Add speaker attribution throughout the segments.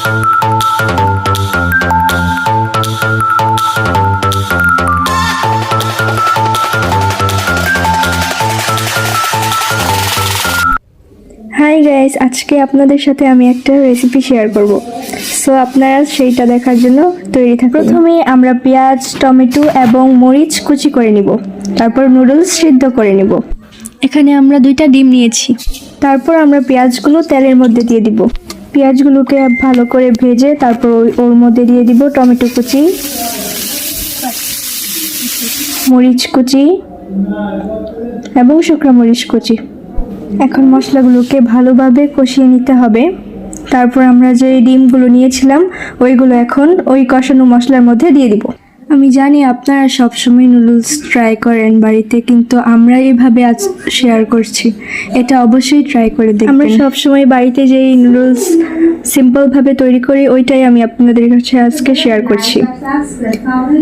Speaker 1: Hi guys, আজকে আপনাদের সাথে আমি একটা রেসিপি শেয়ার করব। সো আপনারা সেইটা দেখার জন্য তৈরি থাকুন। প্রথমে আমরা পেঁয়াজ, টমেটো এবং মরিচ কুচি করে নিব। তারপর নুডলস সিদ্ধ করে নিব। এখানে আমরা 2টা ডিম নিয়েছি। তারপর আমরা পেঁয়াজগুলো তেলের মধ্যে দিয়ে দিব। পেঁয়াজগুলোকে ভালো করে ভেজে তারপর ওর মধ্যে দিয়ে দিব টমেটো কুচি, মরিচ কুচি এবং শুকনো মরিচ কুচি। এখন মশলাগুলোকে ভালোভাবে কষিয়ে নিতে হবে। তারপর আমরা যে ডিমগুলো নিয়েছিলাম ওইগুলো এখন ওই কষানো মশলার মধ্যে দিয়ে দিব। আমি জানি আপনারা সবসময় নুডলস ট্রাই করেন বাড়িতে, কিন্তু আমরা এইভাবে আজ শেয়ার করছি, এটা অবশ্যই ট্রাই করে দেখবেন। আমরা সবসময় বাড়িতে যেই নুডলস সিম্পলভাবে তৈরি করি ওইটাই আমি আপনাদের কাছে আজকে শেয়ার করছি।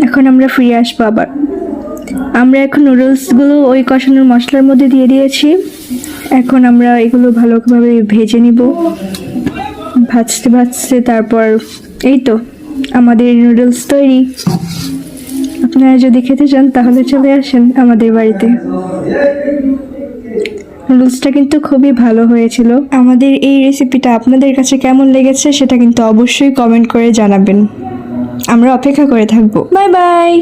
Speaker 1: এখন আমরা ফিরে আসবো আবার। আমরা এখন নুডলসগুলো ওই কষানোর মশলার মধ্যে দিয়ে দিয়েছি। এখন আমরা এগুলো ভালোভাবে ভেজে নিব। ভাজতে ভাজতে তারপর এই তো আমাদের নুডলস তৈরি। আপনারা যদি খেতে চান তাহলে চলে আসেন আমাদের বাড়িতে। নুডলসটা কিন্তু খুবই ভালো হয়েছিল। আমাদের এই রেসিপিটা আপনাদের কাছে কেমন লেগেছে সেটা কিন্তু অবশ্যই কমেন্ট করে জানাবেন। আমরা অপেক্ষা করে থাকবো। Bye bye.